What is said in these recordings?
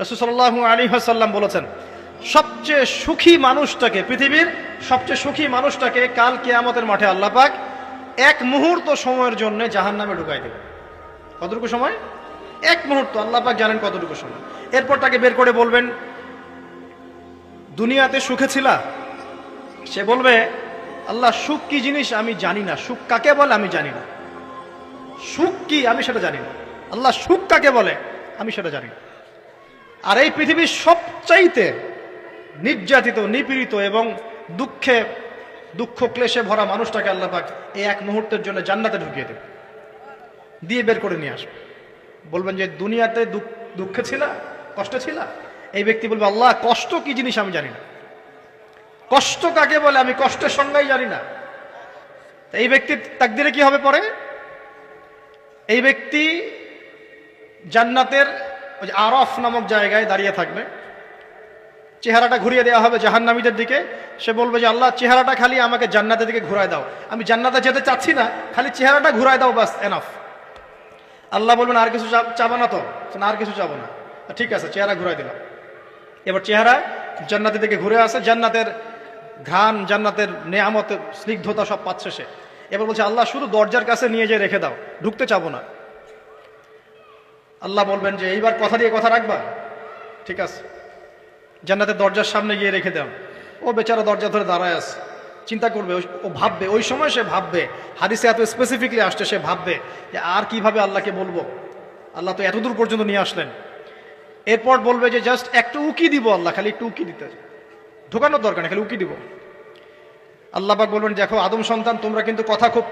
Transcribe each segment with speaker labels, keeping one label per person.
Speaker 1: রাসূল সাল্লাল্লাহু আলাইহি ওয়াসাল্লাম বলেছেন, সবচেয়ে সুখী মানুষটাকে, পৃথিবীর সবচেয়ে সুখী মানুষটাকে কাল কিয়ামতের মাঠে আল্লাহ পাক এক মুহূর্ত সময়ের জন্য জাহান্নামে ঢুকাই দেবে। কতটুকু সময়? এক মুহূর্ত। আল্লাহ পাক জানেন কতটুকু সময়। এরপর তাকে বের করে বলবেন, দুনিয়াতে সুখে ছিলা? সে বলবে, আল্লাহ সুখ কি জিনিস আমি জানি না, সুখ কাকে বলে আমি জানি না, সুখ কি আমি সেটা জানি না। আল্লাহ সুখ কাকে বলে আমি সেটা জানি না। আর এই পৃথিবীর সবচাইতে নির্যাতিত, নিপীড়িত এবং দুঃখ ক্লেশে ভরা মানুষটাকে আল্লাহ পাক এই এক মুহূর্তের জন্য জান্নাতে ঢুকিয়ে দেবে, দিয়ে বের করে নিয়ে আসবে। বলবেন যে দুনিয়াতে দুঃখে ছিলা, কষ্টে ছিলা? এই ব্যক্তি বলবে, আল্লাহ কষ্ট কি জিনিস আমি জানি না, কষ্ট কাকে বলে আমি কষ্টের সংজ্ঞাই জানি না। এই ব্যক্তির তাকদিরে কি হবে পরে? এই ব্যক্তি জান্নাতের ওই আরফ নামক জায়গায় দাঁড়িয়ে থাকবে, চেহারাটা ঘুরিয়ে দেওয়া হবে জাহান্নামীদের দিকে। সে বলবে যে আল্লাহ চেহারাটা খালি আমাকে জান্নাতের দিকে ঘুরায় দাও, আমি জান্নাতে যেতে চাচ্ছি না, খালি চেহারাটা ঘুরায় দাও, বাস এনাফ। আল্লাহ বলবেন আর কিছু চাবো না তো? না, আর কিছু চাবো না। ঠিক আছে, চেহারা ঘুরাই দিলাম। এবার চেহারা জান্নাতের দিকে ঘুরে আসে, জান্নাতের ঘ্রাণ, জান্নাতের নেয়ামতের স্নিগ্ধতা সব পাচ্ছে সে। এবার বলছে আল্লাহ শুধু দরজার কাছে নিয়ে যেয়ে রেখে দাও, ঢুকতে চাবো না। আল্লাহ বলবেন যে এইবার কথা দিয়ে কথা রাখবা? ঠিক আছে, জান্নাতের দরজার সামনে গিয়ে রেখে দাও। ও বেচারা দরজা ধরে দাঁড়ায় আছে, চিন্তা করবে, ও ভাববে, ওই সময় সে ভাববে, হাদিসে এত স্পেসিফিকলি আসছে, সে ভাববে যে আর কিভাবে আল্লাহকে বলবো, আল্লাহ তো এতদূর পর্যন্ত নিয়ে আসলেন। এরপর বলবে যে জাস্ট একটু উকি দিব, আল্লাহ খালি একটু উকি দিতে, ঢোকানোর দরকার নেই, খালি উকি দিব। আল্লাহ পাক বলবেন, দেখো আদম সন্তান তোমরা কিন্তু কথা খুব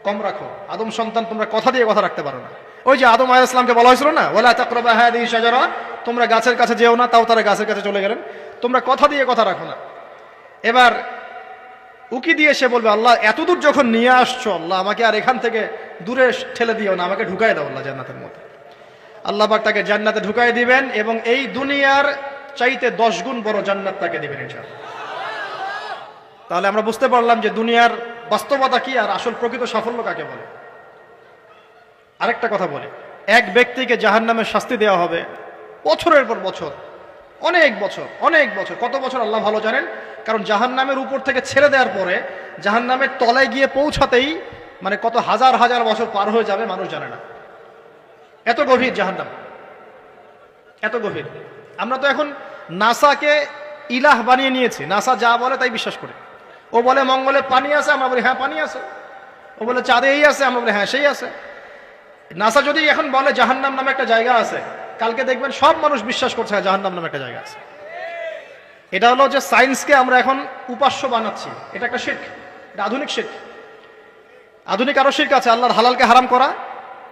Speaker 1: কম রাখো, আদম সন্তান তোমরা কথা দিয়ে কথা রাখতে পারো না। ওই যে আদম আলাইহিস সালামকে বলা হয়েছিল না, ওয়ালা তাকরাবা হাদিহি শাজারা, তোমরা গাছের কাছে যেও না, তাও তারা গাছের কাছে চলে গেলেন। তোমরা কথা দিয়ে কথা রাখো না। এবার উকি দিয়ে সে বলবে, আল্লাহ এতদূর যখন নিয়ে আসছো, আল্লাহ আমাকে আর এখান থেকে দূরে ঠেলে দিও না, আমাকে ঢুকাই দাও আল্লাহ জান্নাতের মধ্যে। আল্লাহ পাক তাকে জান্নাতে ঢুকাই দিবেন এবং এই দুনিয়ার চাইতে 10 গুণ বড় জান্নাত তাকে দিবেন ইনশাআল্লাহ। তাহলে আমরা বুঝতে পারলাম যে দুনিয়ার বাস্তবতা কি আর আসল প্রকৃত সাফল্য কাকে বলে। আরেকটা কথা বলে, এক ব্যক্তিকে জাহান্নামের শাস্তি দেওয়া হবে বছরের পর বছর, অনেক বছর, অনেক বছর। কত বছর আল্লাহ ভালো জানেন, কারণ জাহান্নামের উপর থেকে ছেড়ে দেওয়ার পরে জাহান্নামের তলায় গিয়ে পৌঁছাতেই মানে কত হাজার হাজার বছর পার হয়ে যাবে মানুষ জানে না। এত গভীর জাহান্নাম, এত গভীর। আমরা তো এখন নাসাকে ইলাহ বানিয়ে নিয়েছি, নাসা যা বলে তাই বিশ্বাস করে। ও বলে মঙ্গলে পানি আছে, আমরা বলি হ্যাঁ পানি আছে। ও বলে চাঁদে এই আছে, আমরা বলি হ্যাঁ সেই আছে। নাসা যদি এখন বলে জাহান্নাম নামে একটা জায়গা আছে, কালকে দেখবেন সব মানুষ বিশ্বাস করছে জাহান্নাম নামে একটা জায়গা আছে। এটা হলো যে সায়েন্সকে আমরা এখন উপাস্য বানাচ্ছি, এটা একটা শিরক, এটা আধুনিক শিরক। আধুনিক আরো শিরক আছে, আল্লাহর হালালকে হারাম করা,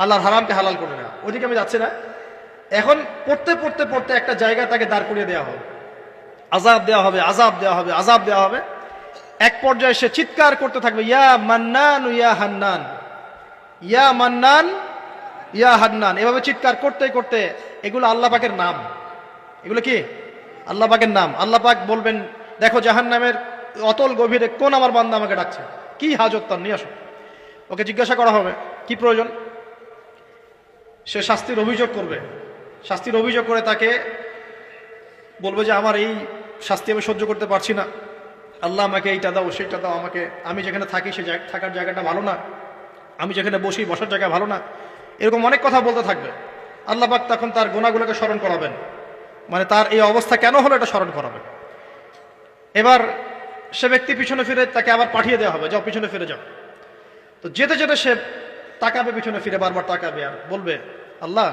Speaker 1: আল্লাহর হারামকে হালাল করে নেওয়া। ওইদিকে আমি যাচ্ছি না। এখন পড়তে পড়তে পড়তে একটা জায়গা তাকে দাঁড় করিয়ে দেওয়া হবে, আযাব দেওয়া হবে, আযাব দেওয়া হবে, আযাব দেওয়া হবে। এক পর্যায়ে সে চিৎকার করতে থাকবে, ইয়া মান্নান ইয়া হান্নান, ইয়া মান্নান ইয়া হান্নান। এভাবে চিৎকার করতে করতে, এগুলো আল্লাহ পাকের নাম। এগুলো কি আল্লাহ পাকের নাম। আল্লাহ পাক বলবেন, দেখো জাহান্নামের অতল গভীরে কোন আমার বান্দা আমাকে ডাকছে, কি হাজত তার, নিয়ে আসো। ওকে জিজ্ঞাসা করা হবে কি প্রয়োজন। সে শাস্তির অভিযোগ করবে, শাস্তির অভিযোগ করে তাকে বলবে যে আমার এই শাস্তি আমি সহ্য করতে পারছি না, আল্লাহ আমাকে এইটা দাও সেইটা দাও, আমাকে, আমি যেখানে থাকি সে থাকার জায়গাটা ভালো না, আমি যেখানে বসি বসার জায়গা ভালো না, এরকম অনেক কথা বলতে থাকবে। আল্লাহ পাক তখন তার গুনাহগুলোকে স্মরণ করাবেন, মানে তার এই অবস্থা কেন হলো এটা স্মরণ করাবেন। এবার সে ব্যক্তি পিছনে ফিরে, তাকে আবার পাঠিয়ে দেওয়া হবে, যাও পিছনে ফিরে যাও। তো যেতে যেতে সে তাকাবে পিছনে ফিরে, বারবার তাকাবে আর বলবে, আল্লাহ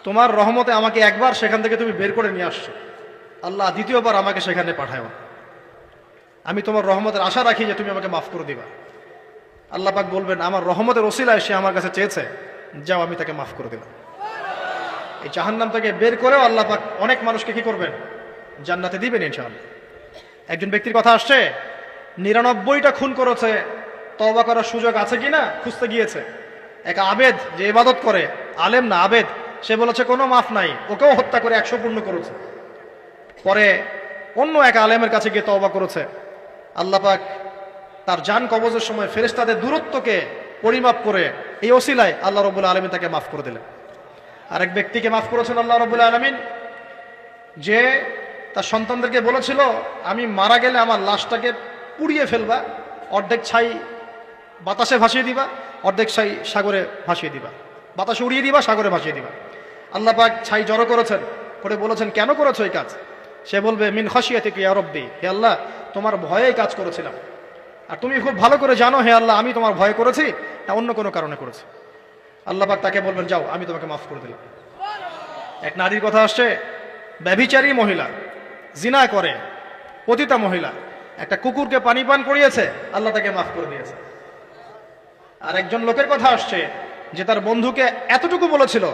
Speaker 1: তোমার রহমতে আমাকে একবার সেখান থেকে তুমি বের করে নিয়ে আসছো, আল্লাহ দ্বিতীয়বার আমাকে সেখানে পাঠাও, আমি তোমার রহমতের আশা রাখি যে তুমি আমাকে মাফ করে দিবা। আল্লাহ পাক বলবেন, আমার রহমতের ওসিলায় সে আমার কাছে চেয়েছে, যাও আমি তাকে মাফ করে দিলাম। এই জাহান্নাম থেকে বের করেও আল্লাহ পাক অনেক মানুষকে কি করবেন, জান্নাতে দিবেন ইনশাআল্লাহ। একজন ব্যক্তির কথা আসছে, 99টা খুন করেছে, তওবা করার সুযোগ আছে কিনা খুঁজতে গিয়েছে। এক আবেদ যে ইবাদত করে, আলেম না আবেদ, সে বলেছে কোনো মাফ নাই, ওকেও হত্যা করে 100 পূর্ণ করেছে। পরে অন্য এক আলেমের কাছে গিয়ে তওবা করেছে, আল্লাহ পাক তার জান কবজের সময় ফেরেশতাদের দূরত্বকে পরিমাপ করে এই ওসিলায় আল্লাহ রাব্বুল আলামিন তাকে মাফ করে দিলেন। আরেক ব্যক্তিকে মাফ করেছেন আল্লাহ রাব্বুল আলামিন, যে তার সন্তানদেরকে বলেছিল আমি মারা গেলে আমার লাশটাকে পুড়িয়ে ফেলবা, অর্ধেক ছাই বাতাসে ভাসিয়ে দিবা, অর্ধেক ছাই সাগরে ভাসিয়ে দিবা, বাতাসে উড়িয়ে দিবা, সাগরে ভাসিয়ে দিবা। আল্লাহ পাক ছাই জড়ো করেছেন, করে বলেছেন কেন করেছো এই কাজ? সে বলবে মিন খাশিয়াতিকা ইয়া রব্বি, হে আল্লাহ তোমার ভয়েই কাজ করেছিলাম, আর তুমি খুব ভালো করে জানো হে আল্লাহ আমি তোমার ভয় করেছি না অন্য কোনো কারণে করেছি। আল্লাহ পাক তাকে বলবেন যাও আমি তোমাকে মাফ করে দিলাম। এক নারীর কথা আসছে, ব্যভিচারী মহিলা, জিনা করে, পতিতা মহিলা, একটা কুকুরকে পানি পান করিয়েছে, আল্লাহ তাকে মাফ করে দিয়েছে। আর একজন লোকের কথা আসছে যে তার বন্ধুকে এতটুকু বলেছিল,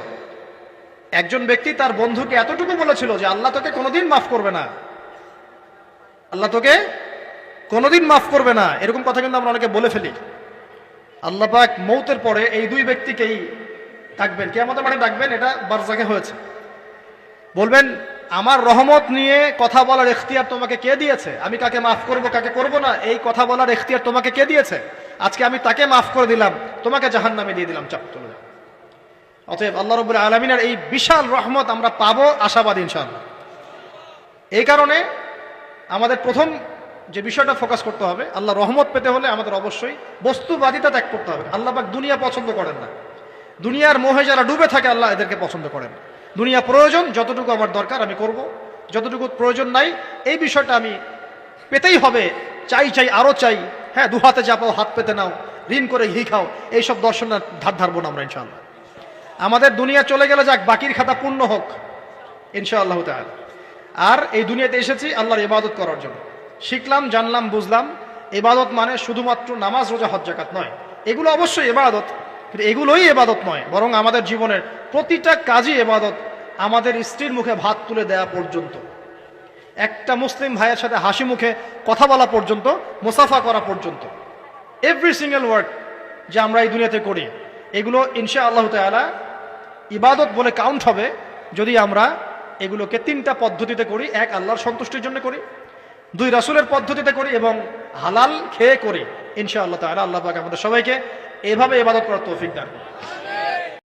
Speaker 1: একজন ব্যক্তি তার বন্ধুকে এতটুকু বলেছিল যে আল্লাহ তোকে কোনোদিন মাফ করবে না, আল্লাহ তোকে কোনোদিন মাফ করবে না। এরকম কথা কিন্তু আমরা অনেকে বলে ফেলি। আল্লাহ পাক মৌতের পরে এই দুই ব্যক্তিকেই ডাকবেন, কিয়ামতের মাঠে ডাকবেন, এটা বারজাখে হয়েছে। বলবেন আমার রহমত নিয়ে কথা বলার এখতিয়ার তোমাকে কে দিয়েছে? আমি কাকে মাফ করব কাকে করব না এই কথা বলার এখতিয়ার তোমাকে কে দিয়েছে? আজকে আমি তাকে মাফ করে দিলাম, তোমাকে জাহান্নামে দিয়ে দিলাম, চাপ চলে যাও। অতএব আল্লাহ রাব্বুল আলামিনের এই বিশাল রহমত আমরা পাবো, আশাবাদী ইনশাআল্লাহ। এই কারণে আমাদের প্রথম যে বিষয়টা ফোকাস করতে হবে, আল্লাহ রহমত পেতে হলে আমাদের অবশ্যই বস্তুবাদিতা ত্যাগ করতে হবে। আল্লাহ পাক দুনিয়া পছন্দ করেন না, দুনিয়ার মোহে যারা ডুবে থাকে আল্লাহ এদেরকে পছন্দ করেন। দুনিয়া প্রয়োজন, যতটুকু আমার দরকার আমি করব, যতটুকু প্রয়োজন নাই এই বিষয়টা আমি পেতেই হবে, চাই চাই আরো চাই, হ্যাঁ দু হাতে চাপাও হাত পেতে নাও, ঋণ করে ঘি খাও, এইসব দর্শনের ধার ধারবো না আমরা ইনশাআল্লাহ। আমাদের দুনিয়া চলে গেলে যাক, বাকির খাতা পূর্ণ হোক ইনশাআল্লাহ তাআলা। আর এই দুনিয়াতে এসেছি আল্লাহর ইবাদত করার জন্য। শিখলাম, জানলাম, বুঝলাম ইবাদত মানে শুধুমাত্র নামাজ, রোজা, হজ, যাকাত নয়। এগুলো অবশ্যই ইবাদত, কিন্তু এগুলোই ইবাদত নয়, বরং আমাদের জীবনের প্রতিটা কাজই ইবাদত। আমাদের স্ত্রীর মুখে ভাত তুলে দেওয়া পর্যন্ত, একটা মুসলিম ভাইয়ের সাথে হাসি মুখে কথা বলা পর্যন্ত, মুসাফা করা পর্যন্ত, এভরি সিঙ্গেল ওয়ার্ড যে আমরা এই দুনিয়াতে করি, এগুলো ইনশাআল্লাহ তাআলা ইবাদত বলে কাউন্ট হবে যদি আমরা এগুলোকে তিনটা পদ্ধতিতে করি। এক, আল্লাহর সন্তুষ্টির জন্য করি, দুই, রাসূলের পদ্ধতিতে করি, এবং হালাল খেয়ে করি। ইনশাআল্লাহ তাআলা আল্লাহ পাক আমাদের সবাইকে এভাবে ইবাদত করার তৌফিক দান করুন।